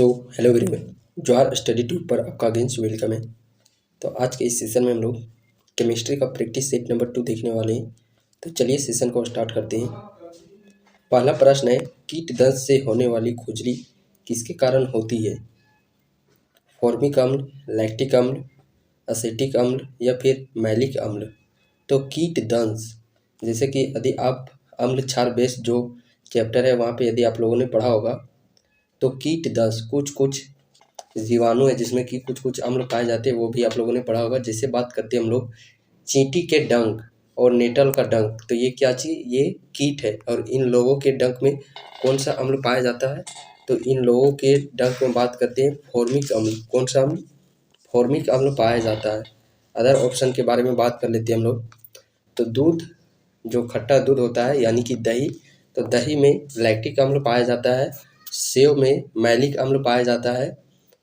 So hello everyone, ज्वार study tube पर आपका again welcome है। तो आज के इस सेशन में हम लोग केमिस्ट्री का प्रैक्टिस सेट नंबर 2 देखने वाले हैं। तो चलिए सेशन को स्टार्ट करते हैं। पहला प्रश्न है, कीट दंश से होने वाली खुजली किसके कारण होती है? फॉर्मिक अम्ल, लैक्टिक अम्ल, एसिटिक अम्ल या फिर मैलिक अम्ल। तो कीट दंश, जैसे कि यदि आप अम्ल क्षार बेस जो चैप्टर है वहाँ पे यदि आप लोगों ने पढ़ा होगा, तो कीट दंश कुछ जीवाणु है जिसमें कि कुछ अम्ल पाए जाते हैं, वो भी आप लोगों ने पढ़ा होगा। जैसे बात करते हैं हम लोग चींटी के डंक और नेटल का डंक, तो ये क्या चीज़, ये कीट है। और इन लोगों के डंक में कौन सा अम्ल पाया जाता है? तो इन लोगों के डंक में बात करते हैं फॉर्मिक अम्ल। कौन सा अम्ल? फॉर्मिक अम्ल पाया जाता है। अदर ऑप्शन के बारे में बात कर लेते हैं हम लोग। तो दूध, जो खट्टा दूध होता है यानी कि दही, तो दही में लैक्टिक अम्ल पाया जाता है। सेव में मैलिक अम्ल पाया जाता है।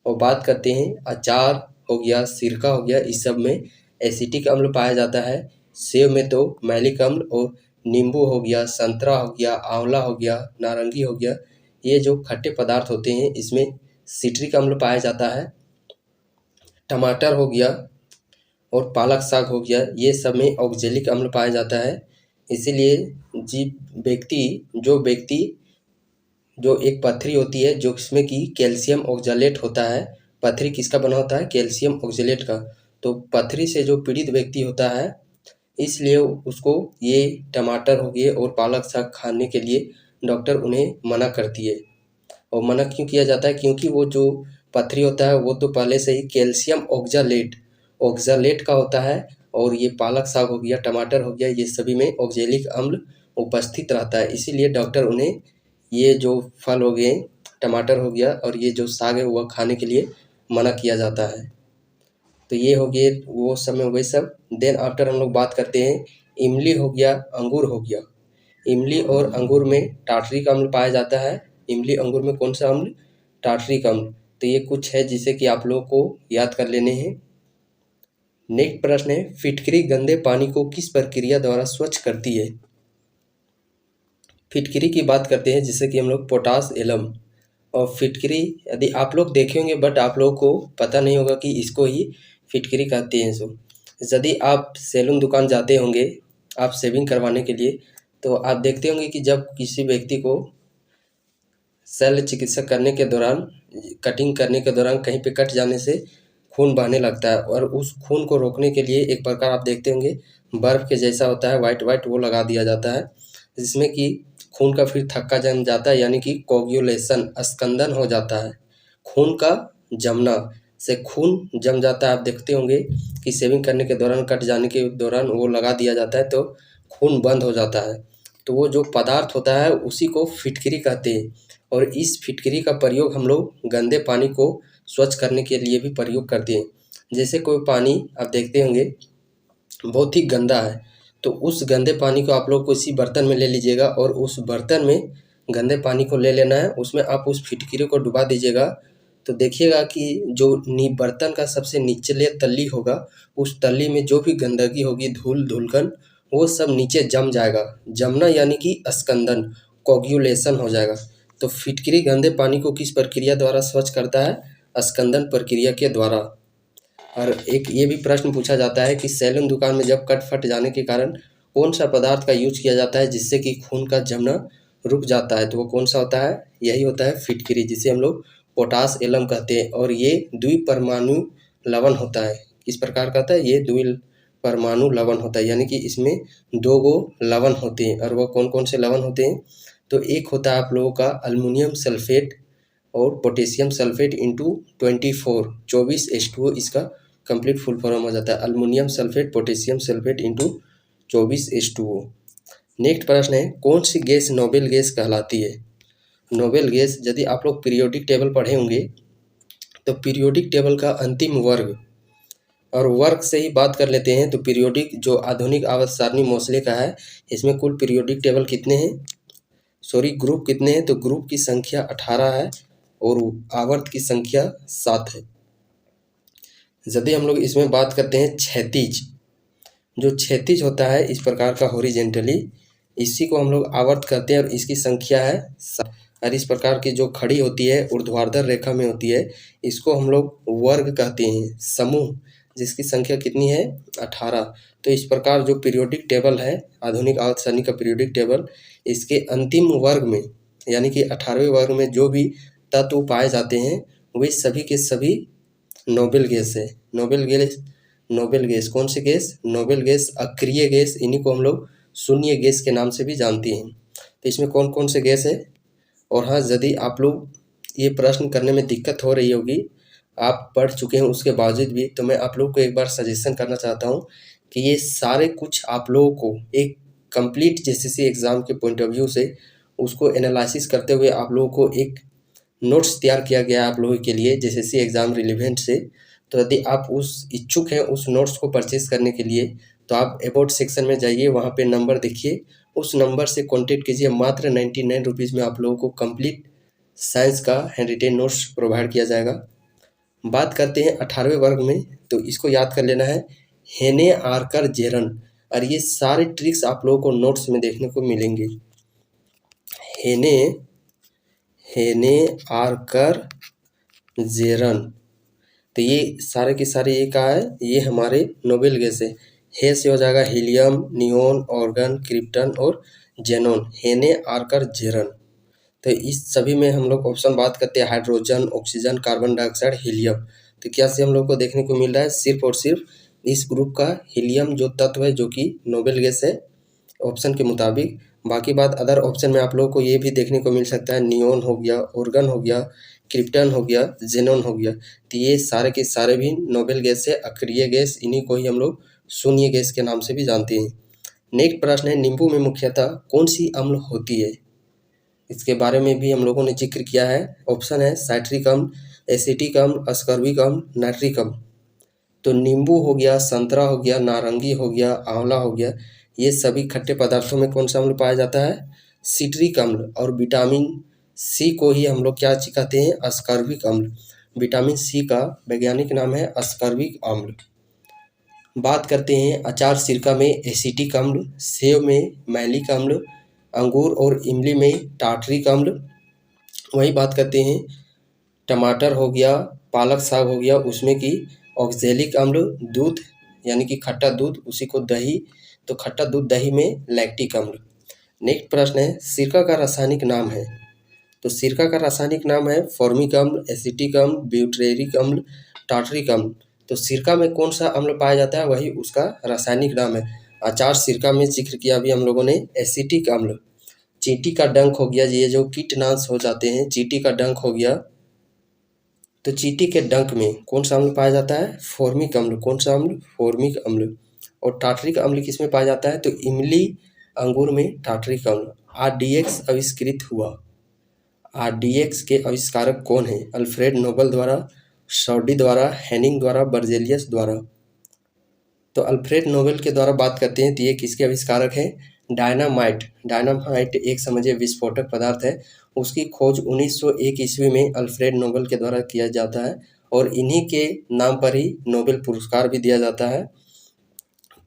और बात करते हैं अचार हो गया, सिरका हो गया, इस सब में एसिटिक अम्ल पाया जाता है। सेव में तो मैलिक अम्ल, और नींबू हो गया, संतरा हो गया, आंवला हो गया, नारंगी हो गया, ये जो खट्टे पदार्थ होते हैं इसमें सिट्रिक अम्ल पाया जाता है। टमाटर हो गया और पालक साग हो गया, ये सब में ऑक्जेलिक अम्ल पाया जाता है। इसीलिए जो एक पथरी होती है जो इसमें कि कैल्शियम ऑक्जेलेट होता है। पथरी किसका बना होता है? कैल्शियम ऑक्जेलेट का। तो पथरी से जो पीड़ित व्यक्ति होता है, इसलिए उसको ये टमाटर हो गए और पालक साग खाने के लिए डॉक्टर उन्हें मना करती है। और मना क्यों किया जाता है? क्योंकि वो जो पथरी होता है वो तो पहले से ही कैल्शियम ऑक्जेलेट का होता है। और ये पालक साग हो गया, टमाटर हो गया, ये सभी में ऑक्जेलिक अम्ल उपस्थित रहता है। इसीलिए डॉक्टर उन्हें ये जो फल हो गए, टमाटर हो गया और ये जो साग है वह खाने के लिए मना किया जाता है। तो ये हो गए वो सब में वही सब। देन आफ्टर हम लोग बात करते हैं इमली हो गया, अंगूर हो गया। इमली और अंगूर में टार्टरिक अम्ल पाया जाता है। इमली अंगूर में कौन सा अम्ल? टार्टरिक अम्ल। तो ये कुछ है जिसे कि आप लोगों को याद कर लेने हैं। नेक्स्ट प्रश्न है, फिटकरी गंदे पानी को किस प्रक्रिया द्वारा स्वच्छ करती है? फिटकरी की बात करते हैं जिससे कि हम लोग पोटास एलम। और फिटकरी यदि आप लोग देखे होंगे बट आप लोगों को पता नहीं होगा कि इसको ही फिटकरी कहते हैं। सो यदि आप सैलून दुकान जाते होंगे आप शेविंग करवाने के लिए, तो आप देखते होंगे कि जब किसी व्यक्ति को शल्य चिकित्सा करने के दौरान, कटिंग करने के दौरान कहीं पे कट जाने से खून बहने लगता है, और उस खून को रोकने के लिए एक प्रकार आप देखते होंगे बर्फ़ के जैसा होता है, वाइट वो लगा दिया जाता है, जिसमें कि खून का फिर थक्का जम जाता है, यानी कि कोगुलेशन, स्कंदन हो जाता है। खून का जमना से खून जम जाता है। आप देखते होंगे कि शेविंग करने के दौरान, कट जाने के दौरान वो लगा दिया जाता है तो खून बंद हो जाता है। तो वो जो पदार्थ होता है उसी को फिटकरी कहते हैं। और इस फिटकरी का प्रयोग हम लोग गंदे पानी को स्वच्छ करने के लिए भी प्रयोग करते हैं। जैसे कोई पानी आप देखते होंगे बहुत ही गंदा है, तो उस गंदे पानी को आप लोग किसी बर्तन में ले लीजिएगा और उस बर्तन में गंदे पानी को ले लेना है, उसमें आप उस फिटकरी को डुबा दीजिएगा। तो देखिएगा कि जो बर्तन का सबसे निचले तल्ली होगा, उस तल्ली में जो भी गंदगी होगी, धूलकण, वो सब नीचे जम जाएगा। जमना यानी कि स्कंदन, कोगुलेशन हो जाएगा। तो फिटकरी गंदे पानी को किस प्रक्रिया द्वारा स्वच्छ करता है? स्कंदन प्रक्रिया के द्वारा। और एक ये भी प्रश्न पूछा जाता है कि सैलून दुकान में जब कट फट जाने के कारण कौन सा पदार्थ का यूज किया जाता है जिससे कि खून का जमना रुक जाता है? तो वो कौन सा होता है? यही होता है फिटकरी, जिसे हम लोग पोटास एलम कहते हैं। और ये द्विपरमाणु लवण होता है। किस प्रकार का होता है? ये द्विपरमाणु लवण होता है, यानी कि इसमें 2 गो लवण होते हैं। और वह कौन कौन से लवण होते हैं? तो एक होता है आप लोगों का अल्युमिनियम सल्फेट और पोटेशियम सल्फेट इंटू 24 H2O, इसका कंप्लीट फुल फॉर्म हो जाता है aluminium sulphate potassium sulphate into 24 H2O। Next प्रश्न है, कौन सी गैस नोबेल गैस कहलाती है? नोबेल गैस, यदि आप लोग पीरियोडिक टेबल पढ़े होंगे तो पीरियोडिक टेबल का अंतिम वर्ग, और वर्ग से ही बात कर लेते हैं। तो पीरियोडिक जो आधुनिक आवर्त सारणी मोस्ले का है, इसमें कुल पीरियोडिक टेबल कितने हैं, ग्रुप कितने हैं? तो ग्रुप की संख्या 18 है और आवर्त की संख्या 7 है। यदि हम लोग इसमें बात करते हैं क्षैतिज, जो क्षैतिज होता है इस प्रकार का हॉरिजेंटली, इसी को हम लोग आवर्त कहते हैं और इसकी संख्या है 7। और इस प्रकार की जो खड़ी होती है ऊर्ध्वाधर रेखा में होती है, इसको हम लोग वर्ग कहते हैं, समूह जिसकी संख्या कितनी है 18। तो इस प्रकार जो पीरियोडिक टेबल है, आधुनिक आवर्त सारणी का पीरियोडिक टेबल, इसके अंतिम वर्ग में यानी कि 18वें वर्ग में जो भी तत्व पाए जाते हैं वे सभी के सभी नोबेल गैस है। नोबेल गैस कौन सी गैस? नोबेल गैस, अक्रिय गैस, इन्हीं को हम लोग शून्य गैस के नाम से भी जानते हैं। तो इसमें कौन कौन से गैस है? और हाँ, यदि आप लोग ये प्रश्न करने में दिक्कत हो रही होगी, आप पढ़ चुके हैं उसके बावजूद भी, तो मैं आप लोग को एक बार सजेशन करना चाहता हूँ कि ये सारे कुछ आप लोगों को एक कंप्लीट जेसीसी एग्ज़ाम के पॉइंट ऑफ व्यू से उसको एनालिसिस करते हुए आप लोगों को एक नोट्स तैयार किया गया है आप लोगों के लिए जेसीसी एग्ज़ाम रिलेवेंट से। तो यदि आप उस इच्छुक हैं उस नोट्स को परचेज़ करने के लिए, तो आप अबाउट सेक्शन में जाइए, वहाँ पे नंबर देखिए, उस नंबर से कॉन्टेक्ट कीजिए। मात्र 99 रुपीज़ में आप लोगों को कंप्लीट साइंस का हैंड रिटेन नोट्स प्रोवाइड किया जाएगा। बात करते हैं 18वें वर्ग में, तो इसको याद कर लेना है, हेने आर्कर जेरन, और ये सारे ट्रिक्स आप लोगों को नोट्स में देखने को मिलेंगे। हेने आर्कर जेरन, तो ये सारे के सारे ये क्या है? ये हमारे नोबेल गैस है। हे से हो जाएगा हीलियम, नियोन, ऑर्गन, क्रिप्टन और जेनॉन। हेने आर्कर जेरन, तो इस सभी में हम लोग ऑप्शन बात करते हैं hydrogen, oxygen, carbon dioxide, helium. तो क्या से हम लोग को देखने को मिल रहा है? सिर्फ और सिर्फ इस ग्रुप का हीलियम जो तत्व है, जो कि नोबेल गैस है ऑप्शन के मुताबिक। बाकी बात अदर ऑप्शन में आप लोगों को ये भी देखने को मिल सकता है, नियोन हो गया, ऑर्गन हो गया, क्रिप्टन हो गया, जेनॉन हो गया। तो ये सारे के सारे भी नोबेल गैस है, अक्रिय गैस, इन्हीं को ही हम लोग शून्य गैस के नाम से भी जानते हैं। नेक्स्ट प्रश्न है, नींबू में मुख्यतः कौन सी अम्ल होती है? इसके बारे में भी हम लोगों ने जिक्र किया है। ऑप्शन है साइट्रिक अम्ल, एसिटिक अम्ल, अस्कॉर्बिक अम्ल, नाइट्रिक अम्ल। तो नींबू हो गया, संतरा हो गया, नारंगी हो गया, आंवला हो गया, ये सभी खट्टे पदार्थों में कौन सा अम्ल पाया जाता है? सिट्रिक अम्ल। और विटामिन सी को ही हम लोग क्या कहते हैं? अस्कॉर्बिक अम्ल। विटामिन सी का वैज्ञानिक नाम है अस्कॉर्बिक अम्ल। बात करते हैं अचार सिरका में एसिटिक अम्ल, सेव में मैलिक अम्ल, अंगूर और इमली में टार्टरिक अम्ल। वही बात करते हैं टमाटर हो गया, पालक साग हो गया, उसमें कि ऑक्जेलिक अम्ल, दूध यानी कि खट्टा दूध, उसी को दही, तो खट्टा दूध दही में लैक्टिक अम्ल। नेक्स्ट प्रश्न है, सिरका का रासायनिक नाम है? तो सिरका का रासायनिक नाम है फॉर्मिक अम्ल, एसिटिक अम्ल, ब्यूटेरिक अम्ल, टार्टरिक अम्ल। तो सिरका में कौन सा अम्ल पाया जाता है? वही उसका रासायनिक नाम है। अचार सिरका में जिक्र किया अभी हम लोगों ने एसिटिक अम्ल। चींटी का डंक हो गया, ये जो कीटनाश हो जाते हैं, चींटी का डंक हो गया, तो चींटी के डंक में कौन सा अम्ल पाया जाता है? फॉर्मिक अम्ल। कौन सा अम्ल? फॉर्मिक अम्ल। और टार्टरिक अम्ल किस में पाया जाता है? तो इमली, अंगूर में टार्टरिक अम्ल। आरडीएक्स आविष्कृत हुआ। आरडीएक्स के आविष्कारक कौन है? अल्फ्रेड नोबल द्वारा, शॉडी द्वारा, हेनिंग द्वारा, बर्जेलियस द्वारा। तो अल्फ्रेड नोबेल के द्वारा बात करते हैं तो ये किसके आविष्कारक है? डायनामाइट। डायनामाइट एक समझिए विस्फोटक पदार्थ है, उसकी खोज 1901 ईस्वी में अल्फ्रेड नोबेल के द्वारा किया जाता है और इन्हीं के नाम पर ही नोबेल पुरस्कार भी दिया जाता है।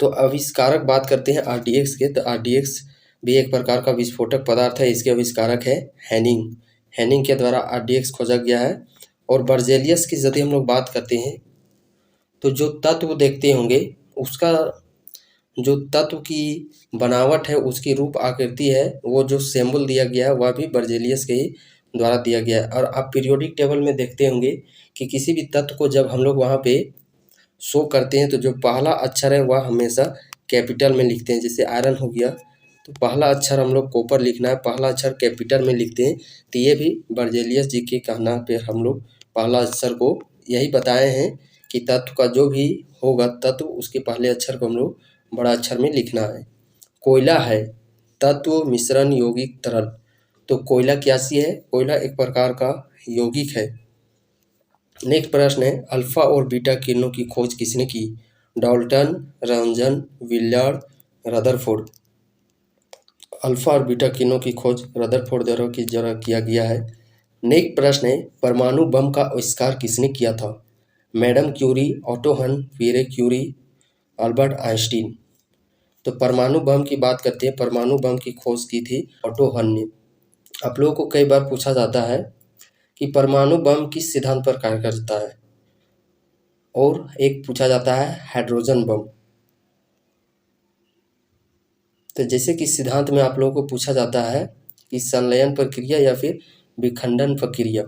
तो आविष्कारक बात करते हैं आरडीएक्स के, तो आरडीएक्स भी एक प्रकार का विस्फोटक पदार्थ है, इसके आविष्कारक है हेनिंग। हेनिंग के द्वारा आरडीएक्स खोजा गया है। और बर्जेलियस की यदि हम लोग बात करते हैं, तो जो तत्व देखते होंगे उसका जो तत्व की बनावट है, उसकी रूप आकृति है, वो जो सिंबल दिया गया है वह भी बर्जेलियस के ही द्वारा दिया गया है। और आप पीरियोडिक टेबल में देखते होंगे कि किसी भी तत्व को जब हम लोग वहाँ पे शो करते हैं तो जो पहला अक्षर है वह हमेशा कैपिटल में लिखते हैं। जैसे आयरन हो गया, तो पहला अक्षर हम लोग कॉपर लिखना है, पहला अक्षर कैपिटल में लिखते हैं। तो ये भी बर्जेलियस जी के कहना पे हम लोग पहला अक्षर को यही बताए हैं कि तत्व का जो भी होगा तत्व, उसके पहले अक्षर को हम लोग बड़ा अक्षर में लिखना है। कोयला है तत्व मिश्रण यौगिक तरल, तो कोयला क्या सी है? कोयला एक प्रकार का यौगिक है। नेक्स्ट प्रश्न है, अल्फा और बीटा किरणों की खोज किसने की? Dalton, Ranjan, Willard, Rutherford. Alpha और बीटा किरणों की खोज रदरफोर्ड द्वारा किया गया है। नेक्स्ट प्रश्न है, परमाणु बम का आविष्कार किसने किया था? मैडम क्यूरी, ऑटो हन, पीरे क्यूरी, अल्बर्ट आइंस्टीन। तो परमाणु बम की बात करते हैं, परमाणु बम की खोज की थी ऑटो हन ने। आप लोगों को कई बार पूछा जाता है कि परमाणु बम किस सिद्धांत पर कार्य करता है, और एक पूछा जाता है हाइड्रोजन बम। तो जैसे कि सिद्धांत में आप लोगों को पूछा जाता है कि संलयन प्रक्रिया या फिर विखंडन प्रक्रिया,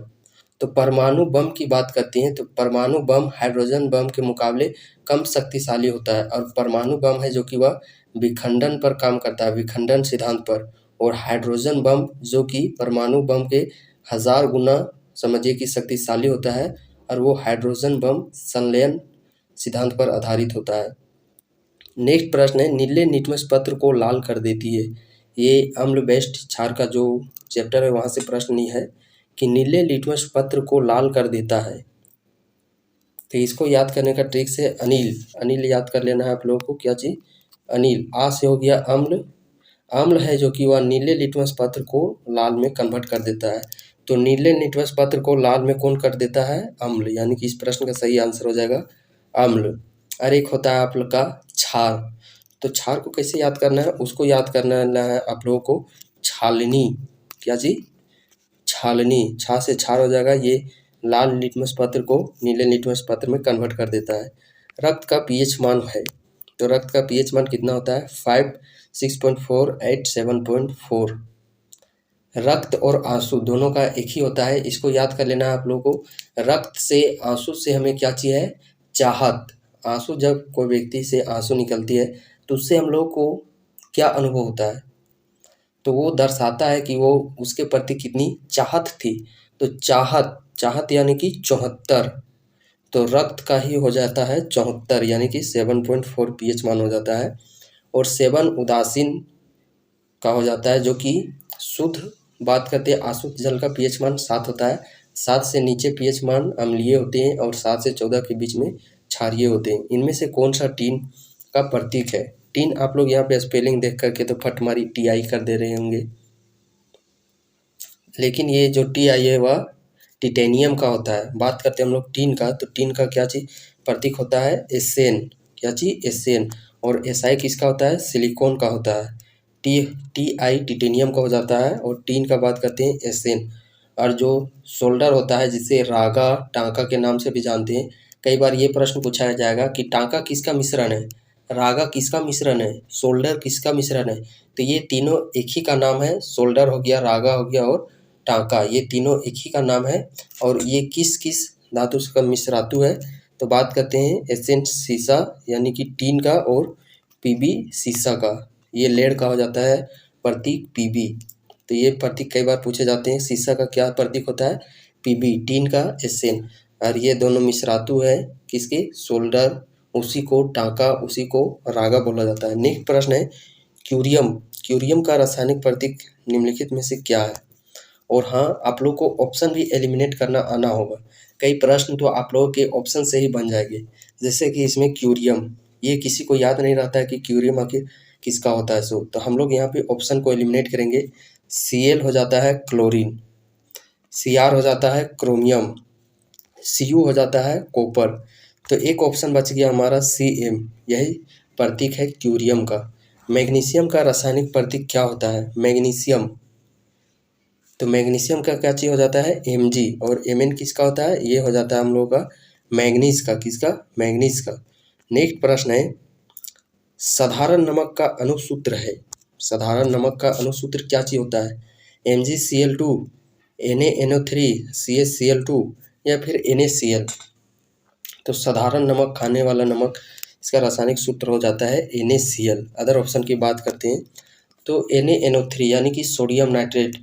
तो परमाणु बम की बात करते हैं तो परमाणु बम हाइड्रोजन बम के मुकाबले कम शक्तिशाली होता है, और परमाणु बम है जो कि वह विखंडन पर काम करता है, विखंडन सिद्धांत पर। और हाइड्रोजन बम जो कि परमाणु बम के 1000 गुना समझिए कि शक्तिशाली होता है, और वो हाइड्रोजन बम संलयन सिद्धांत पर आधारित होता है। नेक्स्ट प्रश्न है, नीले लिटमस पत्र को लाल कर देती है। ये अम्ल बेस्ड क्षार का जो चैप्टर है वहाँ से प्रश्न नहीं है कि नीले लिटमस पत्र को लाल कर देता है। तो इसको याद करने का ट्रिक से अनिल, अनिल याद कर लेना है आप लोगों को। क्या चीज़? अनिल। आ से हो गया अम्ल, अम्ल है जो कि वह नीले लिटमस पत्र को लाल में कन्वर्ट कर देता है। तो नीले लिटमस पत्र को लाल में कौन कर देता है? अम्ल, यानी कि इस प्रश्न का सही आंसर हो जाएगा अम्ल। और एक होता है आप लोग का क्षार। तो क्षार को कैसे याद करना है? उसको याद करना है आप लोगों को छालनी। क्या जी? छालनी। छा से क्षार हो जाएगा, ये लाल लिटमस पत्र को नीले लिटमस पत्र में कन्वर्ट कर देता है। रक्त का पीएच मान है, तो रक्त का पीएच मान कितना होता है? 5, 6.4, 8, 7.4। रक्त और आंसू दोनों का एक ही होता है, इसको याद कर लेना है आप लोगों को। रक्त से आंसू से हमें क्या चाहिए? चाहत। आंसू, जब कोई व्यक्ति से आंसू निकलती है तो उससे हम लोग को क्या अनुभव होता है? तो वो दर्शाता है कि वो उसके प्रति कितनी चाहत थी। तो चाहत, चाहत यानी कि 74। तो रक्त का ही हो जाता है 74, यानी कि 7.4 पीएच मान हो जाता है। और 7 उदासीन का हो जाता है, जो कि शुद्ध बात करते हैं आशुद्ध जल का पीएच मान 7 होता है। 7 से नीचे पीएच मान अम्लीय होते हैं, और 7 से 14 के बीच में क्षारीय होते हैं। इनमें से कौन सा टीन का प्रतीक है? टीन आप लोग यहाँ पे स्पेलिंग देख करके तो फटमारी टीआई कर दे रहे होंगे, लेकिन ये जो टीआई है वह टिटेनियम का होता है। बात करते हैं हम लोग टीन का, तो टीन का क्या चीज़ प्रतीक होता है? एसएन। क्या चीज़? एसएन। और एसआई किसका होता है? सिलिकॉन का होता है। टी टी आई टिटेनियम का हो जाता है, और टीन का बात करते हैं एसएन। और जो सोल्डर होता है, जिसे रागा टांका के नाम से भी जानते हैं, कई बार ये प्रश्न पूछा जाएगा कि टांका किसका मिश्रण है, रागा किसका मिश्रण है, सोल्डर किसका मिश्रण है। तो ये तीनों एक ही का नाम है, सोल्डर हो गया, रागा हो गया और टांका, ये तीनों एक ही का नाम है। और ये किस किस धातु का मिश्रातु है? तो बात करते हैं एसेंट सीसा यानी कि टीन का, और पीबी सीसा का। ये लेड का हो जाता है प्रतीक पीबी। तो ये प्रतीक कई बार पूछे जाते हैं। सीसा का क्या प्रतीक होता है? पीबी। टीन का एसेन। और ये दोनों मिश्रातु है किसके? सोल्डर, उसी को टांका, उसी को रागा बोला जाता है। नेक्स्ट प्रश्न है, क्यूरियम। क्यूरियम का रासायनिक प्रतीक निम्नलिखित में से क्या है? और हाँ, आप लोग को ऑप्शन भी एलिमिनेट करना आना होगा। कई प्रश्न तो आप लोगों के ऑप्शन से ही बन जाएंगे। जैसे कि इसमें क्यूरियम, ये किसी को याद नहीं रहता है कि क्यूरियम आखिर किसका होता है। सो तो हम लोग यहाँ पे ऑप्शन को एलिमिनेट करेंगे। Cl हो जाता है क्लोरीन, Cr हो जाता है क्रोमियम, Cu हो जाता है कॉपर। तो एक ऑप्शन बच गया हमारा Cm, यही प्रतीक है क्यूरियम का। मैग्नीशियम का रासायनिक प्रतीक क्या होता है? मैग्नीशियम। तो मैग्नीशियम का क्या चीज़ हो जाता है? Mg। और Mn किसका होता है? ये हो जाता है हम लोगों का मैग्नीज का। किसका? मैग्नीज का। नेक्स्ट प्रश्न है, साधारण नमक का अणुसूत्र है। साधारण नमक का अणुसूत्र क्या चीज़ होता है? MgCl2, NaNO3, CaCl2 या फिर NaCl। तो साधारण नमक, खाने वाला नमक, इसका रासायनिक सूत्र हो जाता है NaCl। अदर ऑप्शन की बात करते हैं तो NaNO3 यानी कि सोडियम नाइट्रेट,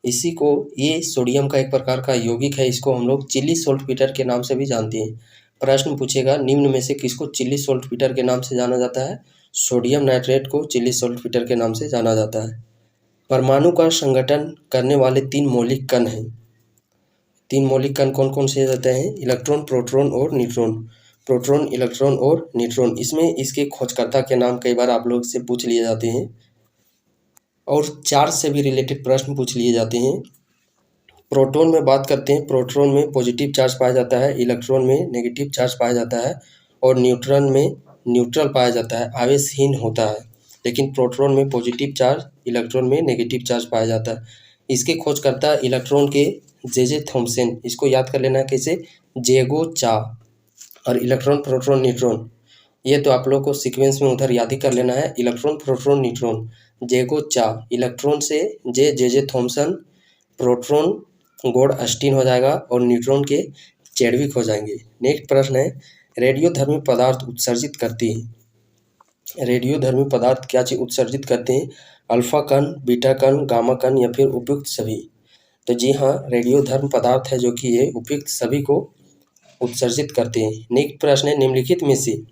इसी को, ये सोडियम का एक प्रकार का यौगिक है। इसको हम लोग चिली सॉल्टपीटर के नाम से भी जानते हैं। प्रश्न पूछेगा, निम्न में से किसको चिली सॉल्टपीटर के नाम से जाना जाता है? सोडियम नाइट्रेट को चिली सॉल्टपीटर के नाम से जाना जाता है। परमाणु का संगठन करने वाले 3 मौलिक कण हैं। 3 मौलिक कण कौन कौन से होते हैं? इलेक्ट्रॉन, प्रोटॉन और न्यूट्रॉन। प्रोटॉन, इलेक्ट्रॉन और न्यूट्रॉन। इसमें इसके खोजकर्ता के नाम कई बार आप लोग से पूछ लिए जाते हैं, और चार्ज से भी रिलेटेड प्रश्न पूछ लिए जाते हैं। प्रोटॉन में बात करते हैं, प्रोटॉन में पॉजिटिव चार्ज पाया जाता है, इलेक्ट्रॉन में नेगेटिव चार्ज पाया जाता है, और न्यूट्रॉन में न्यूट्रल पाया जाता है, आवेशहीन होता है। लेकिन प्रोटॉन में पॉजिटिव चार्ज, इलेक्ट्रॉन में नेगेटिव चार्ज पाया जाता है। इसकी खोज करता है इलेक्ट्रॉन के जे थॉम्सन। इसको याद कर लेना है कैसे, जेगो चा। और इलेक्ट्रॉन प्रोटॉन न्यूट्रॉन, ये तो आप लोग को सीक्वेंस में उधर याद ही कर लेना है। इलेक्ट्रॉन प्रोटॉन न्यूट्रॉन, जेगो चा, इलेक्ट्रॉन से जे थॉम्सन, प्रोटॉन गोड अस्टीन हो जाएगा और न्यूट्रॉन के चेडविक हो जाएंगे। नेक्स्ट प्रश्न है, रेडियोधर्मी पदार्थ उत्सर्जित करती है। रेडियोधर्मी पदार्थ क्या चीज उत्सर्जित करते हैं, अल्फा कण, बीटा कण, गामा कण या फिर उपयुक्त सभी। तो जी हाँ, रेडियोधर्म पदार्थ है जो कि ये उपयुक्त सभी को उत्सर्जित करते हैं। नेक्स्ट प्रश्न है, निम्नलिखित में से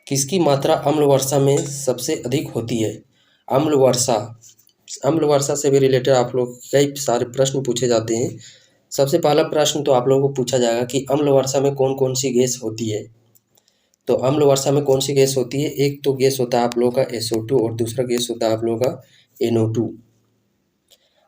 किसकी मात्रा अम्ल वर्षा में सबसे अधिक होती है। अम्ल वर्षा, अम्ल वर्षा से भी रिलेटेड आप लोग कई सारे प्रश्न पूछे जाते हैं। सबसे पहला प्रश्न तो आप लोगों को पूछा जाएगा कि अम्ल वर्षा में कौन कौन सी गैस होती है। तो अम्ल वर्षा में कौन सी गैस होती है, एक तो गैस होता है आप लोगों का SO2 और दूसरा गैस होता है आप लोगों का NO2।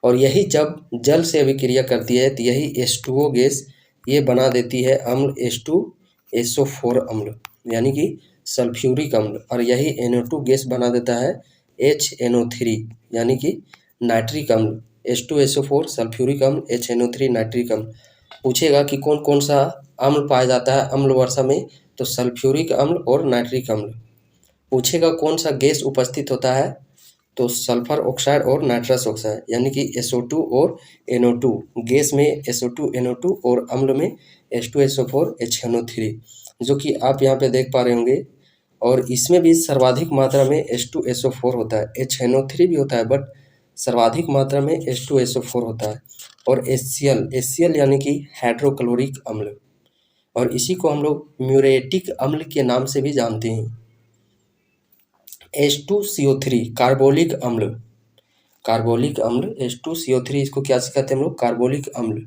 और यही जब जल से अभिक्रिया करती है तो यही H2O गैस ये बना देती है अम्ल H2SO4 अम्ल, यानी कि सल्फ्यूरिक अम्ल। और यही NO2 गैस बना देता है HNO3, यानी कि नाइट्रिक अम्ल। H2SO4 सल्फ्यूरिक अम्ल, HNO3 नाइट्रिक अम्ल। पूछेगा कि कौन कौन सा अम्ल पाया जाता है अम्ल वर्षा में, तो सल्फ्यूरिक अम्ल और नाइट्रिक अम्ल। पूछेगा कौन सा गैस उपस्थित होता है, तो सल्फर ऑक्साइड और नाइट्रस ऑक्साइड, यानी कि SO2 और NO2। गैस में SO2 NO2 और अम्ल में H2SO4 HNO3, जो कि आप यहाँ पे देख पा रहे होंगे। और इसमें भी सर्वाधिक मात्रा में H2SO4 होता है, HNO3 भी होता है बट सर्वाधिक मात्रा में H2SO4 होता है। और HCl यानी कि हाइड्रोक्लोरिक अम्ल, और इसी को हम लोग म्यूरेटिक अम्ल के नाम से भी जानते हैं। H2CO3 कार्बोलिक अम्ल, कार्बोलिक अम्ल H2CO3, इसको क्या कहते हैं हम लोग, कार्बोलिक अम्ल।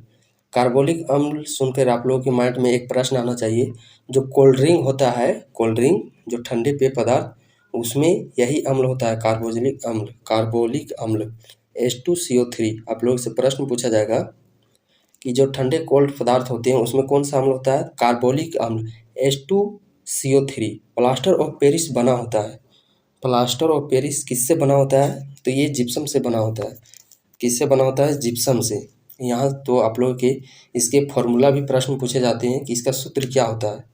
कार्बोलिक अम्ल सुनकर आप लोगों के माइंड में एक प्रश्न आना चाहिए, जो कोल्ड ड्रिंक होता है, कोल्ड ड्रिंक जो ठंडे पेय पदार्थ, उसमें यही अम्ल होता है, कार्बोलिक अम्ल, कार्बोलिक अम्ल H2CO3। आप लोगों से प्रश्न पूछा जाएगा कि जो ठंडे कोल्ड पदार्थ होते हैं उसमें कौन सा अम्ल होता है, कार्बोलिक अम्ल H2CO3। प्लास्टर ऑफ पेरिस बना होता है, प्लास्टर ऑफ पेरिस किससे बना होता है, तो ये जिप्सम से बना होता है। किससे बना होता है, जिप्सम से। यहाँ तो आप लोगों के इसके फॉर्मूला भी प्रश्न पूछे जाते हैं कि इसका सूत्र क्या होता है।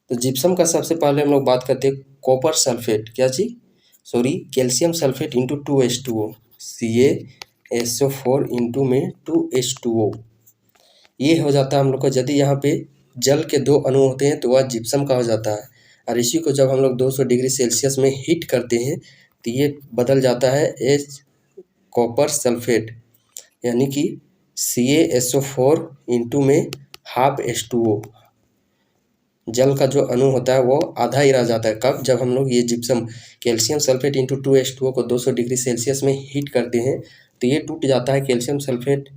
तो जिप्सम का सबसे पहले हम लोग बात करते हैं कॉपर सल्फेट, क्या चीज, sorry calcium sulphate into 2H2O, CaSO4 into में 2H2O, ये हो जाता है हम लोग का। यदि यहाँ पे जल के दो अणु होते हैं तो वह जिप्सम का हो जाता है। और इसी को जब हम लोग 200 डिग्री सेल्सियस में हीट करते हैं तो ये बदल जाता है H कॉपर सल्फेट, यानी कि CaSO4 इंटू में हाफ H2O। जल का जो अणु होता है वो आधा ही रह जाता है, कब, जब हम लोग ये gypsum calcium sulphate into 2H2O को 200 डिग्री सेल्सियस में हीट करते हैं तो ये टूट जाता है calcium sulphate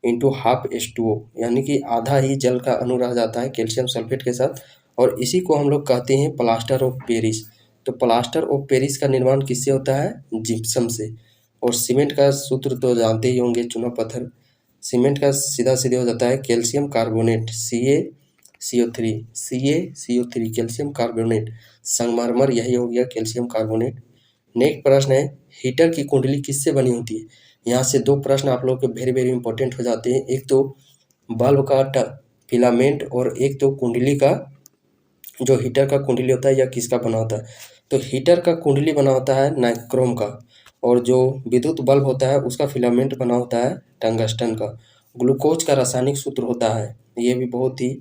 into half H2O, यानी कि आधा ही जल का अणु रह जाता है कैल्शियम सल्फेट के साथ। और इसी को हम लोग कहते हैं प्लास्टर ऑफ पेरिस। तो प्लास्टर ऑफ पेरिस का निर्माण किससे होता है, जिप्सम से। और सीमेंट का सूत्र तो जानते ही होंगे, चूना पत्थर। सीमेंट का सीधा सीधे हो जाता है calcium carbonate, CaCO3 calcium carbonate. संगमरमर यही हो गया कैल्शियम कार्बोनेट। नेक्स्ट प्रश्न है, हीटर की कुंडली किससे बनी होती है। यहाँ से दो प्रश्न आप लोग के वेरी वेरी इंपॉर्टेंट हो जाते हैं, एक तो बल्ब का फिलामेंट और एक तो कुंडली का, जो हीटर का कुंडली होता है यह किसका बना होता है। तो हीटर का कुंडली बना होता है नाइक्रोम का, और जो विद्युत बल्ब होता है उसका फिलामेंट बना होता है टंगस्टन का। ग्लूकोज का रासायनिक सूत्र होता है, ये भी बहुत ही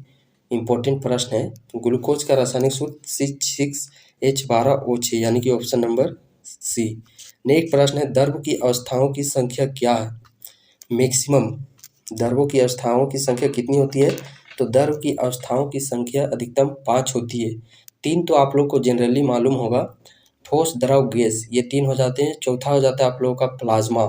इंपॉर्टेंट प्रश्न है। ग्लूकोज का रासायनिक सूत्र C6H12O6, यानी कि ऑप्शन नंबर सी। नेक्स्ट प्रश्न है, द्रव की अवस्थाओं की संख्या क्या है। मैक्सिमम द्रवों की अवस्थाओं की संख्या कितनी होती है, तो द्रव की अवस्थाओं की संख्या अधिकतम 5 होती है। 3 तो आप लोग को जनरली मालूम होगा, ठोस द्रव गैस, ये 3 हो जाते हैं। चौथा हो जाता है आप लोगों का प्लाज्मा,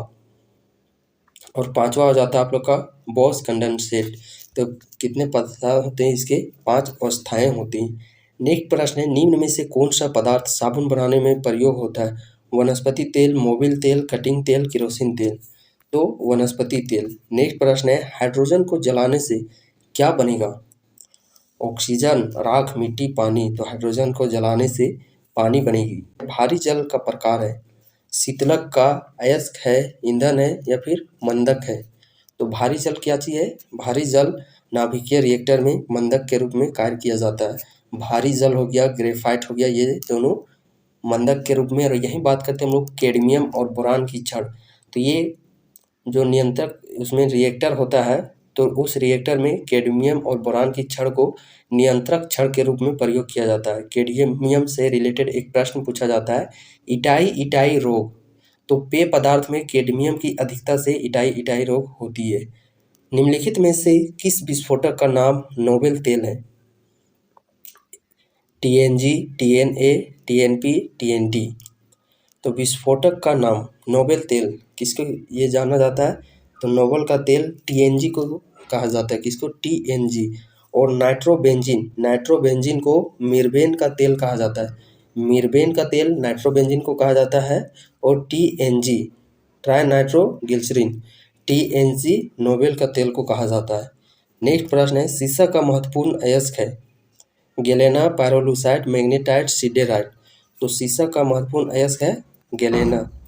और पांचवा हो जाता है आप लोग का बॉस कंडेंसेट। तो कितने पदार्थ होते हैं इसके, 5 अवस्थाएं होती हैं। नेक्स्ट प्रश्न है, निम्न में से कौन सा पदार्थ साबुन बनाने में प्रयोग होता है। वनस्पति तेल, मोबिल तेल, कटिंग तेल, केरोसिन तेल। तो वनस्पति तेल। नेक्स्ट प्रश्न है, हाइड्रोजन को जलाने से क्या बनेगा। ऑक्सीजन, राख, मिट्टी, पानी। तो हाइड्रोजन को जलाने से पानी बनेगी। भारी जल का प्रकार है, शीतलक का अयस्क है, ईंधन है या फिर मंदक है? तो भारी जल क्या चीज़ है? भारी जल नाभिकीय रिएक्टर में मंदक के रूप में कार्य किया जाता है। भारी जल हो गया, ग्रेफाइट हो गया, ये दोनों मंदक के रूप में। और यही बात करते हैं हम लोग कैडमियम और बोरान की छड़। तो ये जो नियंत्रक उसमें रिएक्टर होता है, तो उस रिएक्टर में कैडमियम और बोरान की छड़ को नियंत्रक छड़ के रूप में प्रयोग किया जाता है। कैडमियम से रिलेटेड एक प्रश्न पूछा जाता है, इटाई रोग। तो पेय पदार्थ में कैडमियम की अधिकता से इटाई रोग होती है। निम्नलिखित में से किस विस्फोटक का नाम नोबेल तेल है? TNG, TNA, TNP, TNT। तो विस्फोटक का नाम नोबेल तेल किसको ये जाना जाता है? तो नोबेल का तेल TNG को कहा जाता है। किसको? TNG। और नाइट्रोबेंजीन को मीरबेन का तेल कहा जाता है। मीरबेन का तेल नाइट्रोबेंजीन को कहा जाता है। और TNG trinitroglycerin, TNG Nobel का तेल को कहा जाता है। नेक्स्ट प्रश्न है, सीसा का महत्वपूर्ण अयस्क है? Galena, pyrolusite, magnetite, siderite. तो सीसा का महत्वपूर्ण अयस्क है गैलेना।